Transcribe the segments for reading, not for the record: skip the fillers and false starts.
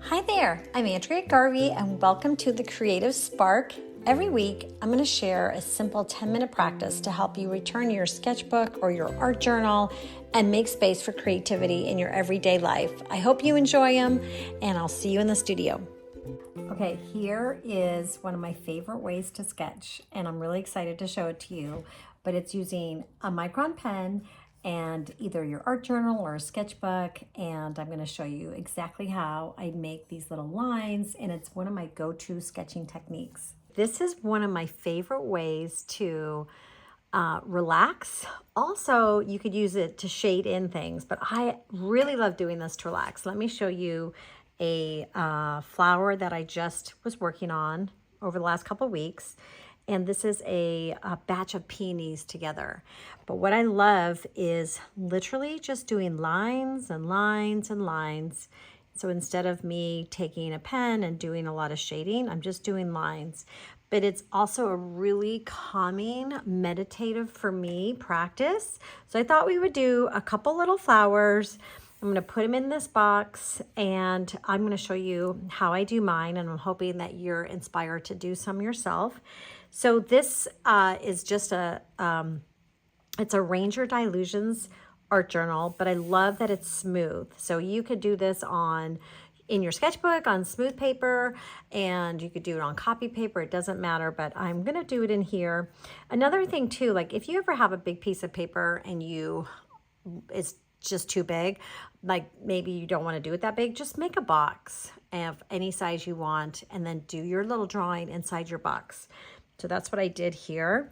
Hi there, I'm Andrea Garvey and welcome to the Creative Spark. Every week, I'm going to share a simple 10-minute practice to help you return your sketchbook or your art journal and make space for creativity in your everyday life. I hope you enjoy them and I'll see you in the studio. Okay, here is one of my favorite ways to sketch and I'm really excited to show it to you, but it's using a micron pen and either your art journal or a sketchbook, and I'm going to show you exactly how I make these little lines, and it's one of my go-to sketching techniques. This is one of my favorite ways to relax. Also, you could use it to shade in things, but I really love doing this to relax. Let me show you a flower that I just was working on over the last couple of weeks. And this is a batch of peonies together. But what I love is literally just doing lines and lines and lines. So instead of me taking a pen and doing a lot of shading, I'm just doing lines. But it's also a really calming, meditative for me practice. So I thought we would do a couple little flowers. I'm going to put them in this box and I'm going to show you how I do mine, and I'm hoping that you're inspired to do some yourself. So this is just it's a Ranger Dilutions art journal, but I love that it's smooth. So you could do this in your sketchbook on smooth paper, and you could do it on copy paper. It doesn't matter, but I'm going to do it in here. Another thing too, like if you ever have a big piece of paper and it's just too big, like maybe you don't want to do it that big, just make a box of any size you want and then do your little drawing inside your box. So that's what I did here.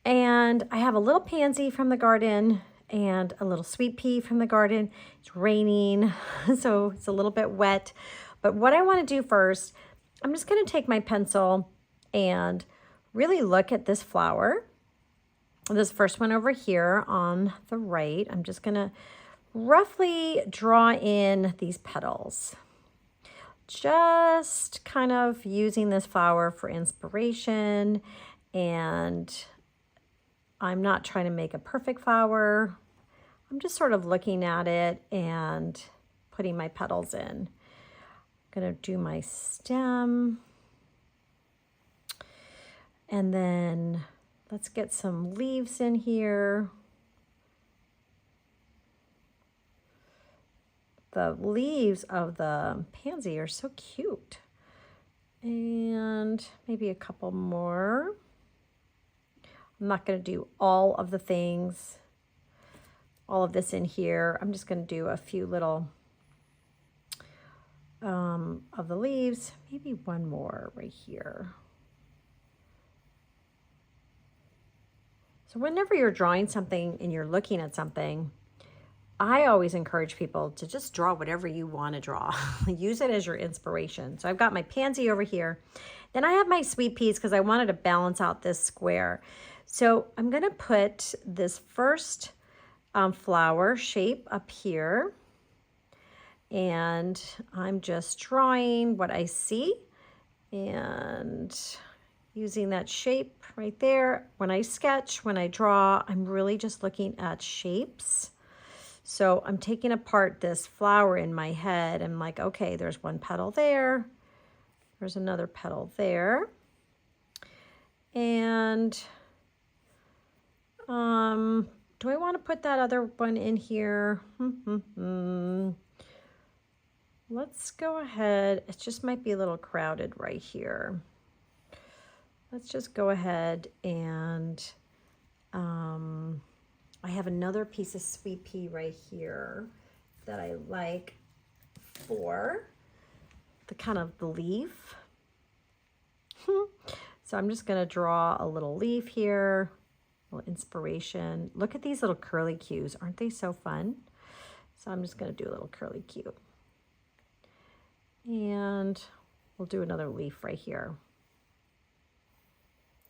And I have a little pansy from the garden and a little sweet pea from the garden. It's raining, so it's a little bit wet. But what I want to do first, I'm just going to take my pencil and really look at this flower. This first one over here on the right, I'm just going to roughly draw in these petals. Just kind of using this flower for inspiration, and I'm not trying to make a perfect flower. I'm just sort of looking at it and putting my petals in. I'm going to do my stem, and then let's get some leaves in here. The leaves of the pansy are so cute. And maybe a couple more. I'm not going to do all of the things, all of this in here. I'm just going to do a few little of the leaves. Maybe one more right here. So whenever you're drawing something and you're looking at something, I always encourage people to just draw whatever you want to draw. Use it as your inspiration. So I've got my pansy over here. Then I have my sweet peas because I wanted to balance out this square. So I'm going to put this first flower shape up here. And I'm just drawing what I see and using that shape right there. When I sketch, when I draw, I'm really just looking at shapes. So I'm taking apart this flower in my head. I'm like, okay, there's one petal there. There's another petal there. And do I want to put that other one in here? Let's go ahead. It just might be a little crowded right here. Let's just go ahead and I have another piece of sweet pea right here that I like for the kind of the leaf. So I'm just going to draw a little leaf here, a little inspiration. Look at these little curly cues. Aren't they so fun? So I'm just going to do a little curly cue. And we'll do another leaf right here.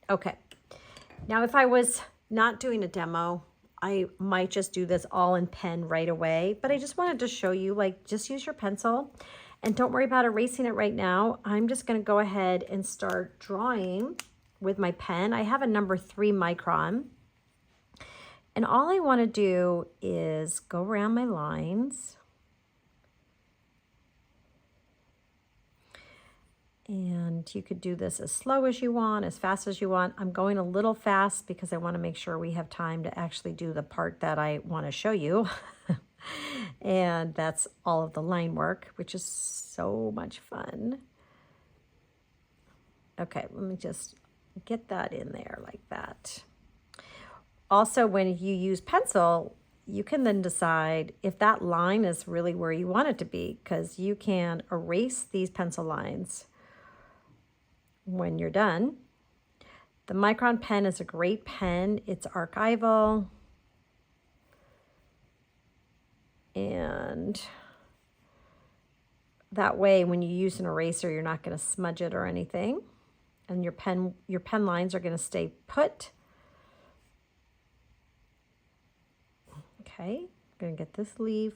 Okay. Now, if I was not doing a demo, I might just do this all in pen right away, but I just wanted to show you, like, just use your pencil and don't worry about erasing it right now. I'm just going to go ahead and start drawing with my pen. I have a number 3 micron, and all I want to do is go around my lines And you could do this as slow as you want, as fast as you want. I'm going a little fast because I want to make sure we have time to actually do the part that I want to show you. And that's all of the line work, which is so much fun. Okay, let me just get that in there like that. Also, when you use pencil, you can then decide if that line is really where you want it to be, because you can erase these pencil lines when you're done. The Micron pen is a great pen. It's archival. And that way, when you use an eraser, you're not going to smudge it or anything. And your pen lines are going to stay put. Okay, I'm going to get this leaf.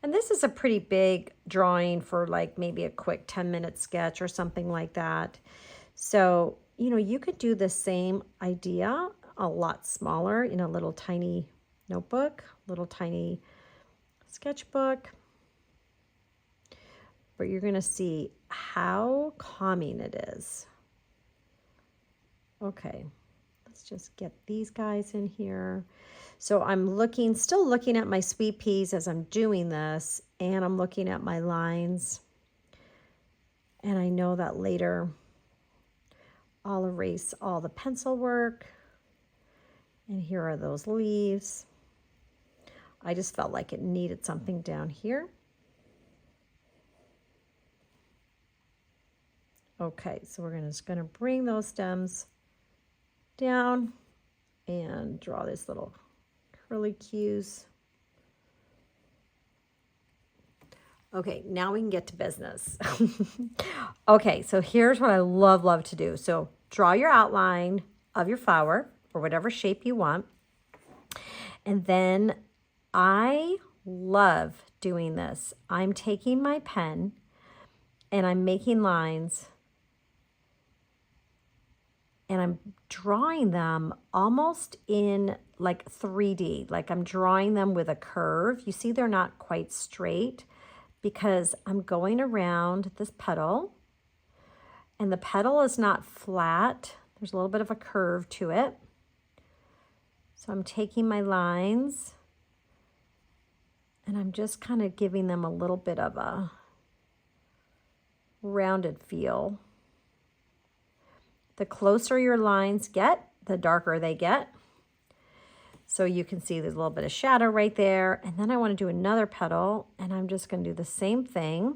And this is a pretty big drawing for like maybe a quick 10-minute sketch or something like that. So, you know, you could do the same idea a lot smaller in a little tiny notebook, little tiny sketchbook. But you're going to see how calming it is. Okay, let's just get these guys in here. So I'm still looking at my sweet peas as I'm doing this, and I'm looking at my lines. And I know that later I'll erase all the pencil work. And here are those leaves. I just felt like it needed something down here. Okay, so we're just gonna bring those stems down and draw this little curly cues. Okay, now we can get to business. Okay, so here's what I love to do. So draw your outline of your flower or whatever shape you want. And then I love doing this. I'm taking my pen and I'm making lines and I'm drawing them almost in like 3D, like I'm drawing them with a curve. You see they're not quite straight because I'm going around this petal and the petal is not flat. There's a little bit of a curve to it. So I'm taking my lines and I'm just kind of giving them a little bit of a rounded feel. The closer your lines get, the darker they get. So you can see there's a little bit of shadow right there. And then I want to do another petal, and I'm just going to do the same thing.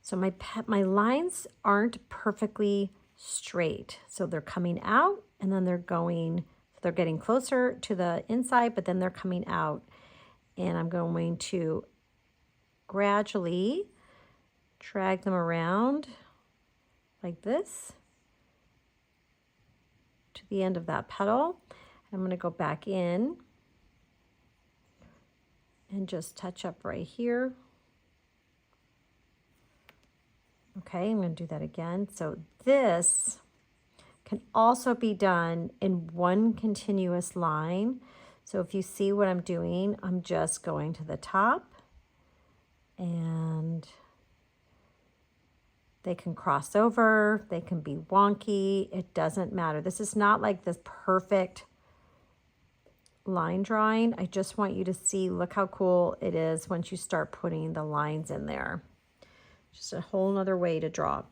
So my lines aren't perfectly straight. So they're coming out, and then they're getting closer to the inside, but then they're coming out. And I'm going to gradually drag them around like this to the end of that petal. I'm going to go back in and just touch up right here. Okay, I'm going to do that again. So this can also be done in one continuous line. So if you see what I'm doing, I'm just going to the top and they can cross over, they can be wonky, it doesn't matter. This is not like this perfect line drawing. I just want you to see, look how cool it is once you start putting the lines in there. Just a whole nother way to draw.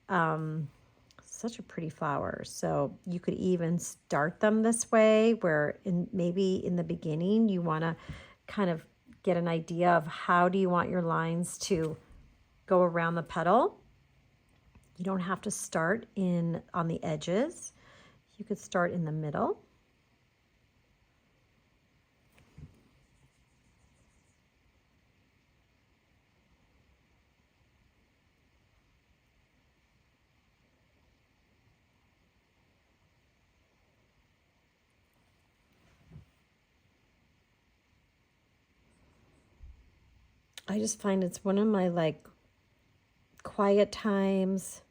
Such a pretty flower. So you could even start them this way, where maybe in the beginning you want to kind of get an idea of how do you want your lines to go around the petal. You don't have to start on the edges. You could start in the middle. I just find it's one of my like quiet times.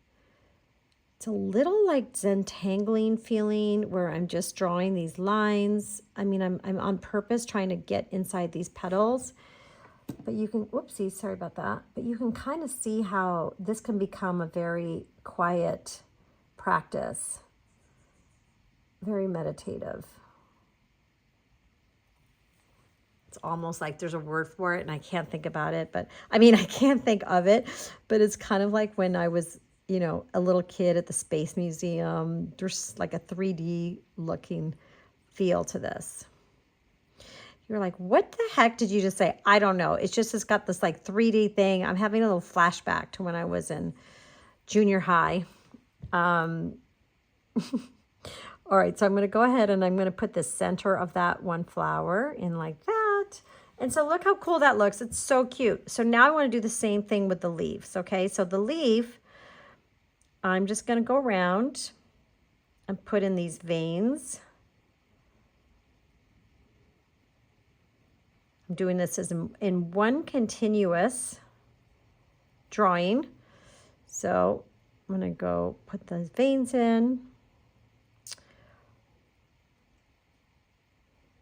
It's a little like Zentangling feeling where I'm just drawing these lines. I mean, I'm on purpose trying to get inside these petals, but you can, whoopsie, sorry about that. But you can kind of see how this can become a very quiet practice, very meditative. It's almost like there's a word for it and I can't think about it, but I mean, I can't think of it, but it's kind of like when I was, you know, a little kid at the Space Museum. There's like a 3D looking feel to this. You're like, what the heck did you just say? I don't know. It's just, it's got this like 3D thing. I'm having a little flashback to when I was in junior high. All right, so I'm going to go ahead and I'm going to put the center of that one flower in like that. And so look how cool that looks. It's so cute. So now I want to do the same thing with the leaves, okay? So the leaf, I'm just going to go around and put in these veins. I'm doing this as in one continuous drawing. So I'm going to go put those veins in.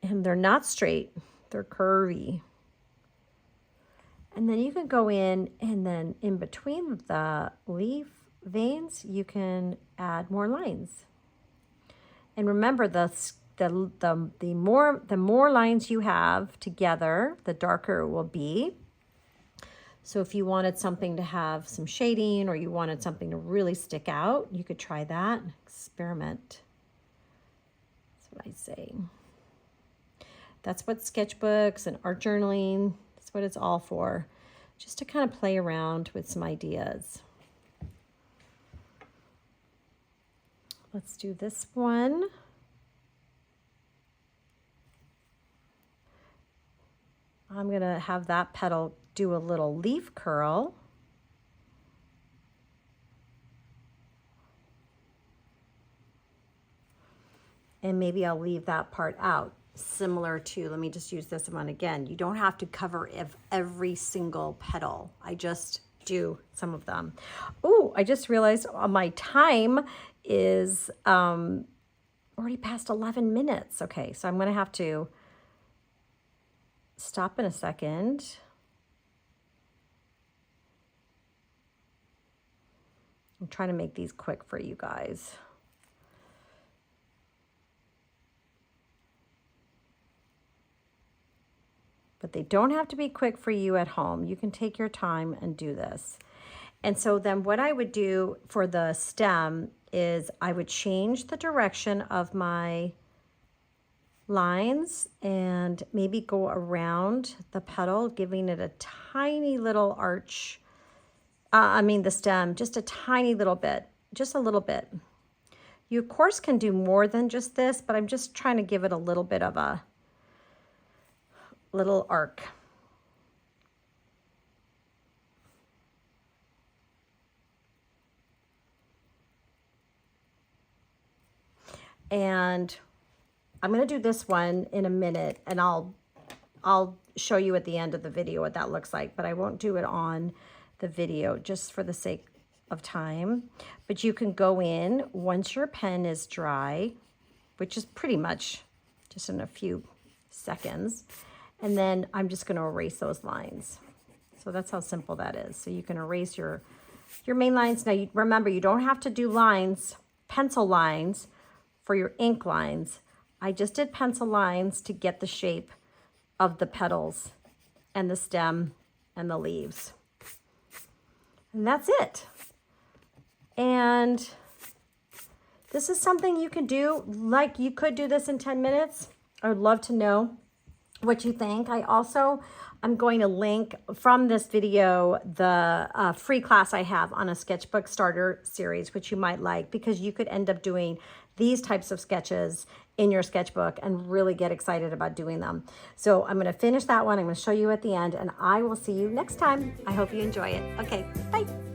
And they're not straight, they're curvy. And then you can go in and then in between the leaf veins, you can add more lines. And remember, the more lines you have together, the darker it will be. So if you wanted something to have some shading or you wanted something to really stick out, you could try that and experiment. That's what I say. That's what sketchbooks and art journaling, that's what it's all for. Just to kind of play around with some ideas. Let's do this one. I'm going to have that petal do a little leaf curl. And maybe I'll leave that part out. Similar to, let me just use this one again. You don't have to cover every single petal. I just do some of them. Oh, I just realized my time is already past 11 minutes. Okay, so I'm going to have to stop in a second. I'm trying to make these quick for you guys. But they don't have to be quick for you at home. You can take your time and do this. And so then what I would do for the stem is I would change the direction of my lines and maybe go around the petal, giving it a tiny little arch. The stem, just a tiny little bit, just a little bit. You, of course, can do more than just this, but I'm just trying to give it a little bit of a little arc. And I'm going to do this one in a minute, and I'll show you at the end of the video what that looks like, but I won't do it on the video just for the sake of time. But you can go in once your pen is dry, which is pretty much just in a few seconds. And then I'm just going to erase those lines. So that's how simple that is. So you can erase your main lines. Now, remember, you don't have to do lines, pencil lines, for your ink lines. I just did pencil lines to get the shape of the petals and the stem and the leaves. And that's it. And this is something you can do. Like, you could do this in 10 minutes. I would love to know what you think. I'm going to link from this video the free class I have on a sketchbook starter series, which you might like, because you could end up doing these types of sketches in your sketchbook and really get excited about doing them. So I'm going to finish that one. I'm going to show you at the end, and I will see you next time. I hope you enjoy it. Okay, bye.